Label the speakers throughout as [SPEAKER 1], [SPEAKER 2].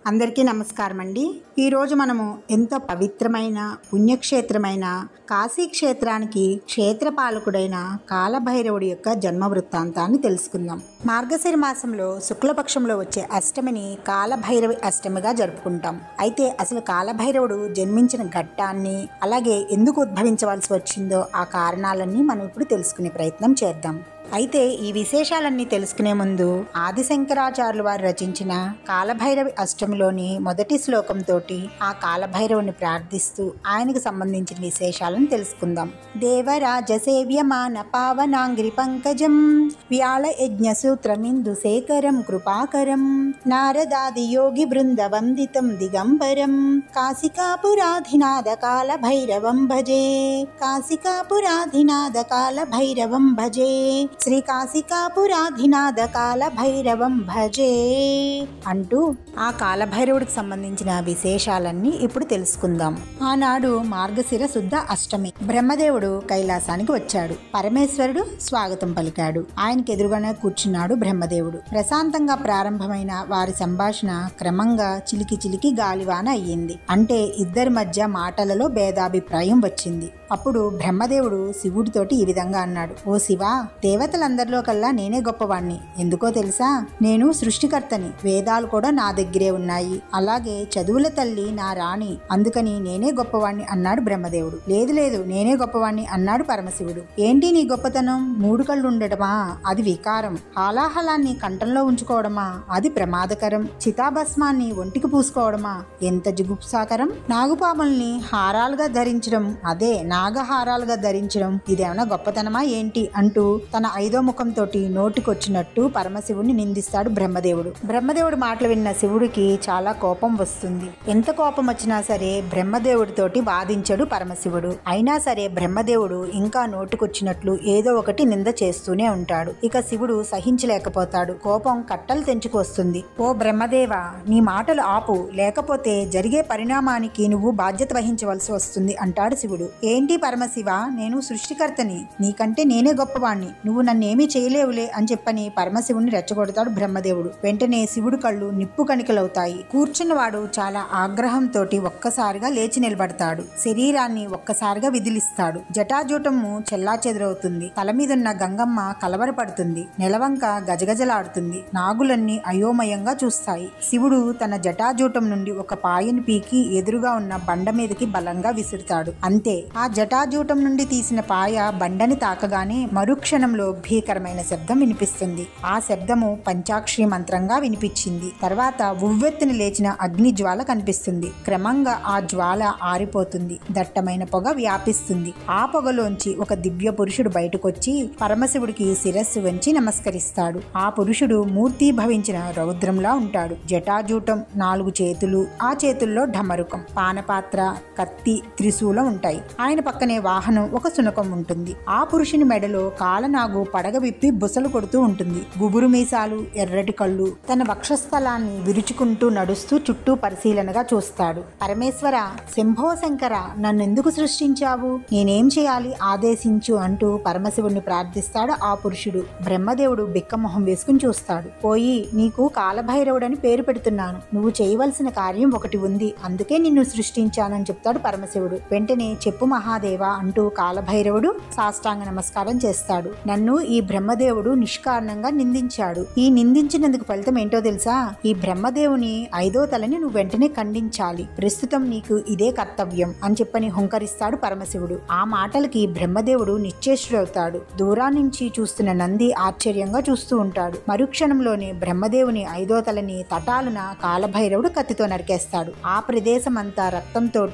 [SPEAKER 1] అందరికీ నమస్కారం అండి. ఈరోజు మనము ఎంతో పవిత్రమైన పుణ్యక్షేత్రమైన కాశీ క్షేత్రానికి క్షేత్రపాలకుడైన కాలభైరవుడి యొక్క జన్మ వృత్తాంతాన్ని తెలుసుకుందాం. మార్గశిర మాసంలో శుక్లపక్షంలో వచ్చే అష్టమిని కాలభైరవి అష్టమిగా జరుపుకుంటాం. అయితే అసలు కాలభైరవుడు జన్మించిన ఘట్టాన్ని, అలాగే ఎందుకు ఉద్భవించవలసి వచ్చిందో ఆ కారణాలన్నీ మనం ఇప్పుడు తెలుసుకునే ప్రయత్నం చేద్దాం. అయితే ఈ విశేషాలన్నీ తెలుసుకునే ముందు ఆదిశంకరాచార్యులు వారు రచించిన కాలభైరవి అష్టమిలోని మొదటి శ్లోకంతో ఆ కాలభైరవుని ప్రార్థిస్తూ ఆయనకు సంబంధించిన విశేషాలను తెలుసుకుందాం. దేవరాజ సేవ్యమాన పావనాంగ్రి పంకజం వ్యాళ యజ్ఞ సూత్రమిందు శేఖరం కృపాకరం నారదాది యోగి బృంద వందితం దిగంబరం కాశికాపురాధినాథ కాలభైరవం భజే కాశికాపురాధినాథ కాలభైరవం భజే శ్రీ కాశికాపురాధినాథ కాలభైరవం భజే అంటూ ఆ కాలభైరవుడికి సంబంధించిన విశేషాలన్నీ ఇప్పుడు తెలుసుకుందాం. ఆనాడు మార్గశిర శుద్ధ అష్టమి. బ్రహ్మదేవుడు కైలాసానికి వచ్చాడు. పరమేశ్వరుడు స్వాగతం పలికాడు. ఆయనకి ఎదురుగానే కూర్చున్నాడు బ్రహ్మదేవుడు. ప్రశాంతంగా ప్రారంభమైన వారి సంభాషణ క్రమంగా చిలికి చిలికి గాలివాన అయ్యింది. అంటే ఇద్దరి మధ్య మాటలలో భేదాభిప్రాయం వచ్చింది. అప్పుడు బ్రహ్మదేవుడు శివుడితోటి ఈ విధంగా అన్నాడు. ఓ శివ, దేవతలందరిలో కల్లా నేనే గొప్పవాణ్ణి. ఎందుకో తెలుసా? నేను సృష్టికర్తని. వేదాలు కూడా నా దగ్గరే ఉన్నాయి. అలాగే చదువుల తల్లి నా రాణి. అందుకని నేనే గొప్పవాణ్ణి అన్నాడు బ్రహ్మదేవుడు. లేదు లేదు, నేనే గొప్పవాణ్ణి అన్నాడు పరమశివుడు. ఏంటి నీ గొప్పతనం? 3 కళ్ళు ఉండటమా? అది వికారం. హాలాహలాన్ని కంఠంలో ఉంచుకోవడమా? అది ప్రమాదకరం. చితాభస్మాన్ని ఒంటికి పూసుకోవడమా? ఎంత జుగుప్సాకరం. నాగుపాముల్ని హారాలుగా ధరించడం, అదే నాగహారాలుగా ధరించడం, ఇదేమన్నా గొప్పతనమా ఏంటి అంటూ తన 5వ ముఖంతో నోటికొచ్చినట్టు పరమశివుడిని నిందిస్తాడు బ్రహ్మదేవుడు. బ్రహ్మదేవుడు మాటలు విన్న శివుడికి చాలా కోపం వస్తుంది. ఎంత కోపం వచ్చినా సరే బ్రహ్మదేవుడితోటి వాదించడు పరమశివుడు. అయినా సరే బ్రహ్మదేవుడు ఇంకా నోటికొచ్చినట్లు ఏదో ఒకటి నింద చేస్తూనే ఉంటాడు. ఇక శివుడు సహించలేకపోతాడు. కోపం కట్టలు తెంచుకొస్తుంది. ఓ బ్రహ్మదేవ, నీ మాటలు ఆపు, లేకపోతే జరిగే పరిణామానికి నువ్వు బాధ్యత వహించవలసి వస్తుంది అంటాడు శివుడు. ఏంటి పరమశివ, నేను సృష్టికర్తని, నీకంటే నేనే గొప్పవాణ్ణి, నువ్వు నన్నేమీ చేయలేవులే అని చెప్పని పరమశివుని రెచ్చగొడతాడు బ్రహ్మదేవుడు. వెంటనే శివుడు కళ్ళు నిప్పు కణికలవుతాయి. కూర్చున్నవాడు చాలా ఆగ్రహంతో ఒక్కసారిగా లేచి నిలబడతాడు. శరీరాన్ని ఒక్కసారిగా విదిలిస్తాడు. జటాజూటము చెల్లాచెదురవుతుంది. తల మీదున్న గంగమ్మ కలవరపడుతుంది. నెలవంక గజగజలాడుతుంది. నాగులన్నీ అయోమయంగా చూస్తాయి. శివుడు తన జటాజూటం నుండి ఒక పాయని పీకి ఎదురుగా ఉన్న బండ మీదకి బలంగా విసురుతాడు. అంతే, ఆ జటాజూటం నుండి తీసిన పాయ బండని తాకగానే మరుక్షణంలో భీకరమైన శబ్దం వినిపిస్తుంది. ఆ శబ్దము పంచాక్షరి మంత్రంగా వినిపించింది. తర్వాత ఉవ్వెత్తున లేచిన అగ్ని జ్వాల కనిపిస్తుంది. క్రమంగా ఆ జ్వాల ఆరిపోతుంది. దట్టమైన పొగ వ్యాపిస్తుంది. ఆ పొగలోంచి ఒక దివ్య పురుషుడు బయటకొచ్చి పరమశివుడికి శిరస్సు వంచి నమస్కరిస్తాడు. ఆ పురుషుడు మూర్తీభవించిన రౌద్రంలా ఉంటాడు. జటాజూటం, 4 చేతులు, ఆ చేతుల్లో ఢమరుకం, పానపాత్ర, కత్తి, త్రిశూలం ఉంటాయి. ఆయన పక్కనే వాహనం, ఒక శునకం ఉంటుంది. ఆ పురుషుని మెడలో కాలనాగు పడగ విప్పి బుసలు కొడుతూ ఉంటుంది. గుబురు మీసాలు, ఎర్రటి కళ్ళు, తన వక్షస్థలాన్ని విరుచుకుంటూ నడుస్తూ చుట్టూ పరిశీలనగా చూస్తాడు. పరమేశ్వర, శంభో శంకర, నన్నెందుకు సృష్టించావు? నేనేం చేయాలి? ఆదేశించు అంటూ పరమశివుడిని ప్రార్థిస్తాడు ఆ పురుషుడు. బ్రహ్మదేవుడు బిక్కమొహం వేసుకుని చూస్తాడు. పోయి, నీకు కాలభైరవుడని పేరు పెడుతున్నాను. నువ్వు చేయవలసిన కార్యం ఒకటి ఉంది, అందుకే నిన్ను సృష్టించానని చెప్తాడు పరమశివుడు. వెంటనే చెప్పు మహాదేవ అంటూ కాలభైరవుడు సాష్టాంగ నమస్కారం చేస్తాడు. నన్ను ఈ బ్రహ్మదేవుడు నిష్కారణంగా నిందించాడు. ఈ నిందించినందుకు ఫలితం ఏంటో తెలుసా? ఈ బ్రహ్మదేవుని 5వ తలని నువ్వు వెంటనే ఖండించాలి. ప్రస్తుతం నీకు ఇదే కర్తవ్యం అని చెప్పని హుంకరిస్తాడు పరమశివుడు. ఆ మాటలకి బ్రహ్మదేవుడు నిశ్చేష్టుడవుతాడు. దూరాన్నించి చూస్తున్న నంది ఆశ్చర్యంగా చూస్తూ ఉంటాడు. మరుక్షణంలోనే బ్రహ్మదేవుని 5వ తలని తటాలున కాలభైరవుడు కత్తితో నరికేస్తాడు. ఆ ప్రదేశం అంతా రక్తంతో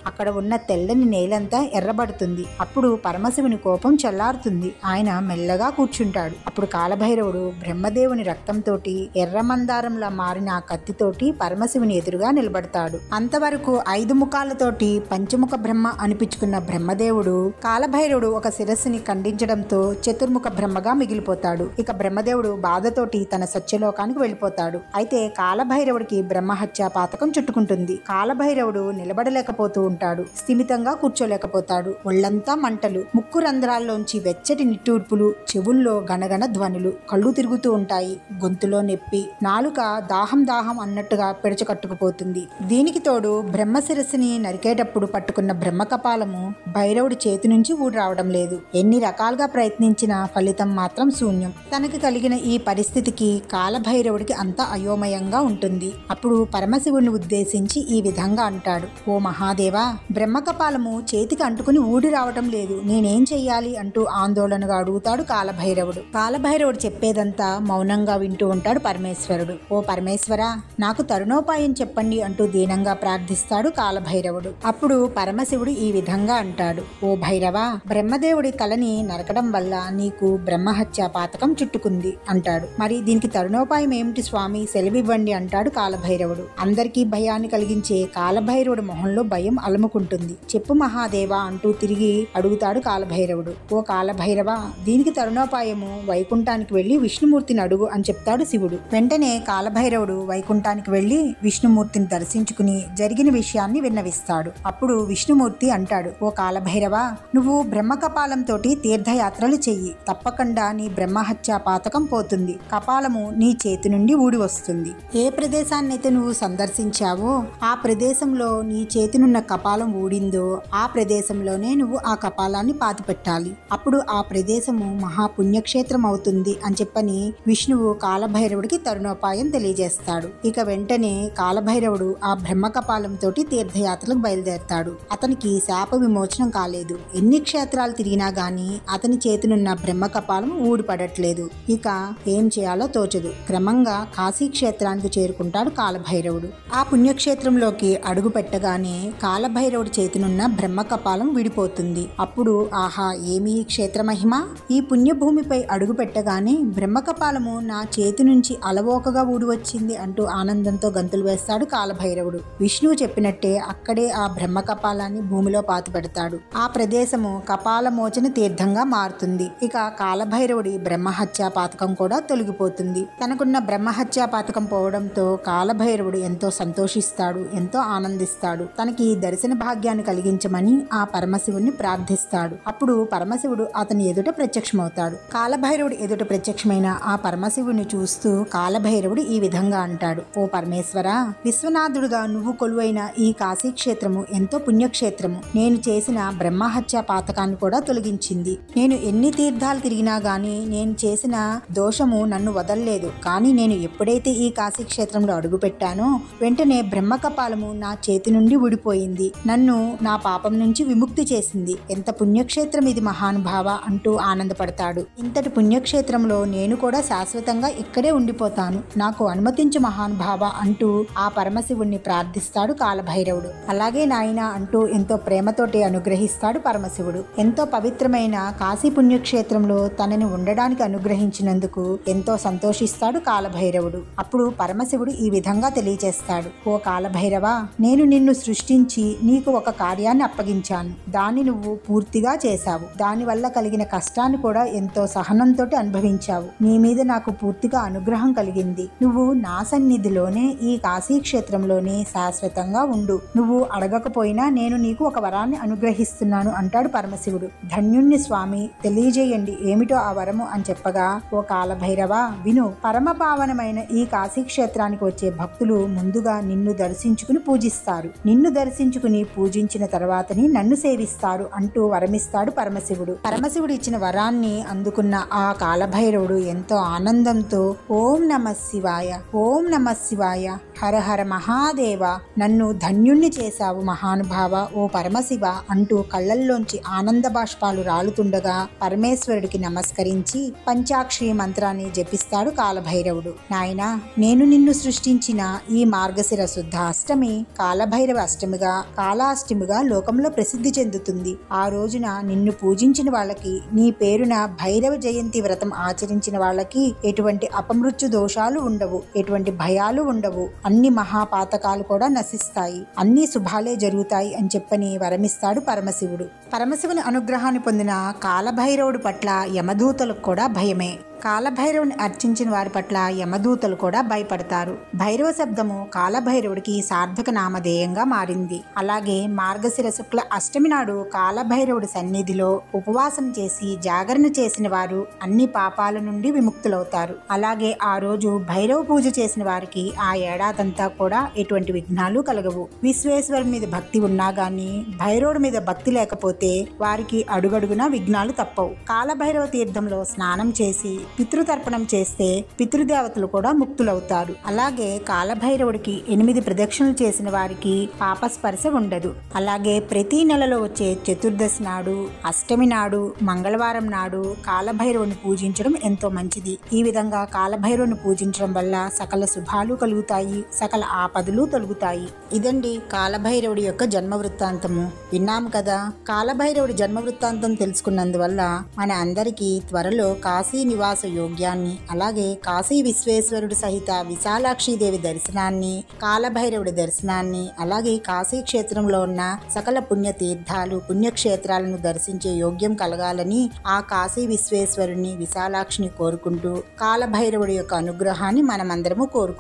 [SPEAKER 1] అక్కడ ఉన్న తెల్లని నేలంతా ఎర్రబడుతుంది. అప్పుడు పరమశివుని కోపం చల్లారుతుంది. ఆయన మెల్లగా కూర్చుంటాడు. అప్పుడు కాలభైరవుడు బ్రహ్మదేవుని రక్తంతో ఎర్రమందారంలా మారిన ఆ కత్తితోటి పరమశివుని ఎదురుగా నిలబడతాడు. అంతవరకు 5 ముఖాలతోటి పంచముఖ బ్రహ్మ అనిపించుకున్న బ్రహ్మదేవుడు కాలభైరవుడు ఒక శిరస్సుని ఖండించడంతో చతుర్ముఖ బ్రహ్మగా మిగిలిపోతాడు. ఇక బ్రహ్మదేవుడు బాధతోటి తన సత్యలోకానికి వెళ్ళిపోతాడు. అయితే కాలభైరవుడికి బ్రహ్మహత్యా పాతకం చుట్టుకుంటుంది. కాలభైరవుడు నిలబడలేకపోతూ ఉంటాడు. స్థిమితంగా కూర్చోలేకపోతాడు. అయిపోతాడు. ఒళ్లంతా మంటలు, ముక్కు రంధ్రాల్లోంచి వెచ్చటి నిట్టూర్పులు, చెవుల్లో గణగణ ధ్వనులు, కళ్ళు తిరుగుతూ ఉంటాయి, గొంతులో నొప్పి, నాలుక దాహం దాహం అన్నట్టుగా పిడచకట్టుకుపోతుంది. దీనికి తోడు బ్రహ్మశిరస్సుని నరికేటప్పుడు పట్టుకున్న బ్రహ్మకపాలము భైరవుడి చేతి నుంచి ఊడి రావడం లేదు. ఎన్ని రకాలుగా ప్రయత్నించినా ఫలితం మాత్రం శూన్యం. తనకి కలిగిన ఈ పరిస్థితికి కాలభైరవుడికి అంతా అయోమయంగా ఉంటుంది. అప్పుడు పరమశివుడిని ఉద్దేశించి ఈ విధంగా అంటాడు: ఓ మహాదేవా, బ్రహ్మకపాలము చేతికి అంటుకుని ఊడి రావటం లేదు, నేనేం చెయ్యాలి అంటూ ఆందోళనగా అడుగుతాడు కాలభైరవుడు. కాలభైరవుడు చెప్పేదంతా మౌనంగా వింటూ ఉంటాడు పరమేశ్వరుడు. ఓ పరమేశ్వరా, నాకు తరుణోపాయం చెప్పండి అంటూ దీనంగా ప్రార్థిస్తాడు కాలభైరవుడు. అప్పుడు పరమశివుడు ఈ విధంగా అంటాడు: ఓ భైరవా, బ్రహ్మదేవుడి తలని నరకడం వల్ల నీకు బ్రహ్మహత్యా పాతకం చుట్టుకుంది అంటాడు. మరి దీనికి తరుణోపాయం ఏమిటి స్వామి, సెలవివ్వండి అంటాడు కాలభైరవుడు. అందరికీ భయాన్ని కలిగించే కాలభైరవుడి మొహంలో భయం అలుముకుంటుంది. చెప్పు మహాదేవా అంటూ తిరిగి అడుగుతాడు కాలభైరవుడు. ఓ కాలభైరవా, దీనికి తరుణోపాయము వైకుంఠానికి వెళ్లి విష్ణుమూర్తిని అడుగు అని చెప్తాడు శివుడు. వెంటనే కాలభైరవుడు వైకుంఠానికి వెళ్లి విష్ణుమూర్తిని దర్శించుకుని జరిగిన విషయాన్ని విన్నవిస్తాడు. అప్పుడు విష్ణుమూర్తి అంటాడు: ఓ కాలభైరవా, నువ్వు బ్రహ్మకపాలంతో తీర్థయాత్రలు చెయ్యి, తప్పకుండా నీ బ్రహ్మహత్యా పాతకం పోతుంది, కపాలము నీ చేతి నుండి ఊడి వస్తుంది. ఏ ప్రదేశాన్నైతే నువ్వు సందర్శించావో ఆ ప్రదేశంలో నీ చేతినున్న కపాలం ఊడిందో ఆ ప్రదేశంలోనే నువ్వు ఆ కపాలాన్ని పాతిపెట్టాలి. అప్పుడు ఆ ప్రదేశము మహాపుణ్యక్షేత్రం అవుతుంది అని చెప్పని విష్ణువు కాలభైరవుడికి తరుణోపాయం తెలియజేస్తాడు. ఇక వెంటనే కాలభైరవుడు ఆ బ్రహ్మకపాలంతో తీర్థయాత్రలకు బయలుదేరతాడు. అతనికి శాప విమోచనం కాలేదు. ఎన్ని క్షేత్రాలు తిరిగినా గాని అతని చేతినున్న బ్రహ్మకపాలం ఊడిపడట్లేదు. ఇక ఏం చేయాలో తోచదు. క్రమంగా కాశీ క్షేత్రానికి చేరుకుంటాడు కాలభైరవుడు. ఆ పుణ్యక్షేత్రంలోకి అడుగు పెట్టగానే కాలభైరవుడి చేతినున్న బ్రహ్మకపాలం విడిపోతుంది. అప్పుడు ఆహా, ఏమి ఈ క్షేత్రమహిమ! ఈ పుణ్యభూమిపై అడుగు పెట్టగానే బ్రహ్మకపాలము నా చేతి నుంచి అలవోకగా ఊడి వచ్చింది అంటూ ఆనందంతో గంతులు వేస్తాడు కాలభైరవుడు. విష్ణువు చెప్పినట్టే అక్కడే ఆ బ్రహ్మకపాలాన్ని భూమిలో పాతి పెడతాడు. ఆ ప్రదేశము కపాలమోచన తీర్థంగా మారుతుంది. ఇక కాలభైరవుడి బ్రహ్మహత్యా పాతకం కూడా తొలగిపోతుంది. తనకున్న బ్రహ్మహత్యా పాతకం పోవడంతో కాలభైరవుడు ఎంతో సంతోషిస్తాడు, ఎంతో ఆనందిస్తాడు. తనకి దర్శన భాగ్యాన్ని కలిగించమని ఆ పరమశివుడిని ప్రార్థిస్తాడు. అప్పుడు పరమశివుడు అతని ఎదుట ప్రత్యక్షమవుతాడు. కాలభైరవుడు ఎదుట ప్రత్యక్షమైన ఆ పరమశివుడిని చూస్తూ కాలభైరవుడు ఈ విధంగా అంటాడు: ఓ పరమేశ్వరా, విశ్వనాథుడుగా నువ్వు కొలువైన ఈ కాశీ క్షేత్రము ఎంతో పుణ్యక్షేత్రము. నేను చేసిన బ్రహ్మహత్యా పాతకాన్ని కూడా తొలగించింది. నేను ఎన్ని తీర్థాలు తిరిగినా గాని నేను చేసిన దోషము నన్ను వదల్లేదు. కానీ నేను ఎప్పుడైతే ఈ కాశీ క్షేత్రంలో అడుగు పెట్టానో వెంటనే బ్రహ్మకపాలము నా చేతి నుండి ఊడిపోయింది, నన్ను నా పాపం నుంచి విముక్తి చేసింది. ఎంత పుణ్యక్షేత్రం ఇది మహానుభావ అంటూ ఆనందపడతాడు. ఇంతటి పుణ్యక్షేత్రంలో నేను కూడా శాశ్వతంగా ఇక్కడే ఉండిపోతాను, నాకు అనుమతించు మహానుభావ అంటూ ఆ పరమశివుణ్ణి ప్రార్థిస్తాడు కాలభైరవుడు. అలాగే నాయనా అంటూ ఎంతో ప్రేమతోటి అనుగ్రహిస్తాడు పరమశివుడు. ఎంతో పవిత్రమైన కాశీ పుణ్యక్షేత్రంలో తనని ఉండడానికి అనుగ్రహించినందుకు ఎంతో సంతోషిస్తాడు కాలభైరవుడు. అప్పుడు పరమశివుడు ఈ విధంగా తెలియజేస్తాడు: ఓ కాలభైరవా, నేను నిన్ను సృష్టించి నీకు ఒక కార్యాన్ని అప్పగించాను. దాన్ని నువ్వు పూర్తిగా చేశావు. దానివల్ల కలిగిన కష్టాన్ని కూడా ఎంతో సహనంతో అనుభవించావు. నీ మీద నాకు పూర్తిగా అనుగ్రహం కలిగింది. నువ్వు నా సన్నిధిలోనే ఈ కాశీ క్షేత్రంలోనే శాశ్వతంగా ఉండు. నువ్వు అడగకపోయినా నేను నీకు ఒక వరాన్ని అనుగ్రహిస్తున్నాను అంటాడు పరమశివుడు. ధన్యుణ్ణి స్వామి, తెలియజేయండి ఏమిటో ఆ వరము అని చెప్పగా, ఓ కాలభైరవా విను, పరమ పావనమైన ఈ కాశీ క్షేత్రానికి వచ్చే భక్తులు ముందుగా నిన్ను దర్శించుకుని పూజిస్తారు. నిన్ను దర్శించుకుని పూజించిన తర్వాతని నన్ను సేవిస్తారు అంటూ వరమిస్తాడు పరమశివుడు. పరమశివుడు ఇచ్చిన వరాన్ని అందుకున్న ఆ కాలభైరవుడు ఎంతో ఆనందంతో ఓం నమః శివాయ, ఓం నమః శివాయ, హర హర మహాదేవ, నన్ను ధన్యుణ్ణి చేశావు మహానుభావ, ఓ పరమశివ అంటూ కళ్ళల్లోంచి ఆనంద బాష్పాలు రాలుతుండగా పరమేశ్వరుడికి నమస్కరించి పంచాక్షరి మంత్రాన్ని జపిస్తాడు కాలభైరవుడు. నాయనా, నేను నిన్ను సృష్టించిన ఈ మార్గశిర శుద్ధ అష్టమి కాలభైరవ అష్టమిగా, కాలాష్టమిగా లోకంలో ప్రసిద్ధి చెందుతుంది. ఆ రోజున నిన్ను పూజించిన వాళ్ళకి, నీ పేరున భైరవ జయంతి వ్రతం ఆచరించిన వాళ్ళకి ఎటువంటి అపమృత్యు దోషాలు ఉండవు, ఎటువంటి భయాలు ఉండవు, అన్ని మహాపాతకాలు కూడా నశిస్తాయి, అన్ని శుభాలే జరుగుతాయి అని చెప్పని వరమిస్తాడు పరమశివుడు. పరమశివుని అనుగ్రహాన్ని పొందిన కాలభైరవుడు పట్ల యమదూతలకు కూడా భయమే. కాలభైరవుని అర్చించిన వారి పట్ల యమదూతలు కూడా భయపడతారు. భైరవ శబ్దము కాలభైరవుడికి సార్థక నామధేయంగా మారింది. అలాగే మార్గశిర శుక్ల అష్టమి నాడు కాలభైరవుడి సన్నిధిలో ఉపవాసం చేసి జాగరణ చేసిన వారు అన్ని పాపాల నుండి విముక్తులవుతారు. అలాగే ఆ రోజు భైరవ పూజ చేసిన వారికి ఆ ఏడాదంతా కూడా ఎటువంటి విఘ్నాలు కలగవు. విశ్వేశ్వరుని మీద భక్తి ఉన్నా గానీ భైరవుడి మీద భక్తి లేకపోతే వారికి అడుగడుగునా విఘ్నాలు తప్పవు. కాలభైరవ తీర్థంలో స్నానం చేసి పితృతర్పణం చేస్తే పితృదేవతలు కూడా ముక్తులవుతారు. అలాగే కాలభైరవుడికి 8 ప్రదక్షిణలు చేసిన వారికి పాపస్పర్శ ఉండదు. అలాగే ప్రతి నెలలో వచ్చే చతుర్దశి నాడు, అష్టమి నాడు, మంగళవారం నాడు కాలభైరవుని పూజించడం ఎంతో మంచిది. ఈ విధంగా కాలభైరవుని పూజించడం వల్ల సకల శుభాలు కలుగుతాయి, సకల ఆపదలు తొలగుతాయి. ఇదండి కాలభైరవుడి యొక్క జన్మ వృత్తాంతము. విన్నాం కదా. కాలభైరవుడి జన్మ వృత్తాంతం తెలుసుకున్నందువల్ల మన అందరికీ త్వరలో కాశీ నివాస యోగ్యాన్ని, అలాగే కాశీ విశ్వేశ్వరుడు సహిత విశాలాక్షిదేవి దర్శనాన్ని, కాలభైరవుడి దర్శనాన్ని, అలాగే కాశీ క్షేత్రంలో ఉన్న సకల పుణ్యతీర్థాలు పుణ్యక్షేత్రాలను దర్శించే యోగ్యం కలగాలని ఆ కాశీ విశ్వేశ్వరుని విశాలాక్షిని కోరుకుంటూ కాలభైరవుడి యొక్క అనుగ్రహాన్ని మనమందరము కోరుకుంటాం.